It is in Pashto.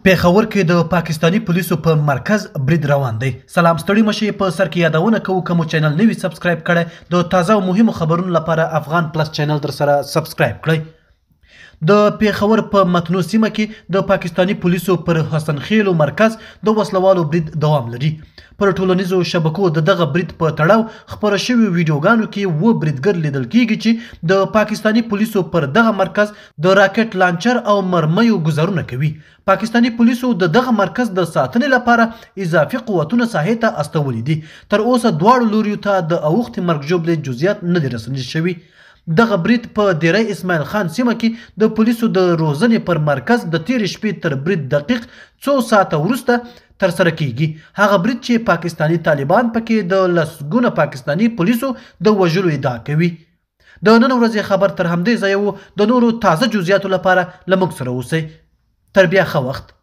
پېښور کې د پاکستاني پولیسو په مرکز برید روان دی. سلام ستړي مشي په سر کې یادونه کوو کوم چینل نوی سبسکرایب کړئ د تازه او مهمو خبرونو لپاره افغان پلس چینل در سره سبسکرایب کړئ. د پېښور په متنو سیمه کې د پاکستاني پولیسو پر حسن خیلو مرکز د وسلوالو برید دوام لري. پر ټولنیزو شبکو د دغه برید په تړاو خپاره شوي ویډیوګانو کې و بریدګر لیدل کیږي چې د پاکستاني پولیسو پر دغه مرکز د راکټ لانچر او مرمیو ګزارونه کوي. پاکستاني پولیسو د دغه مرکز د ساتنې لپاره اضافي قوتونه ساحې ته استولي دي. تر اوسه دواړو لوریو ته د اوښتې مرګ ژوبلې جزئیات نه دي رسنیز شوي. دغه برید په دیره اسماعیل خان سیمه کې د پولیسو د روزنې پر مرکز د تیرې شپې تر برید دقیق څو ساعته وروسته ترسره کیږي. هغه برید چې پاکستاني طالبان پکې د لسګونه پاکستاني پولیسو د وژلو ادعا کوي. د نن ورځې خبر تر همدې ځایه و. د نورو تازه جزئیاتو لپاره له موږ سره اوسئ. تر بیا ښه وخت.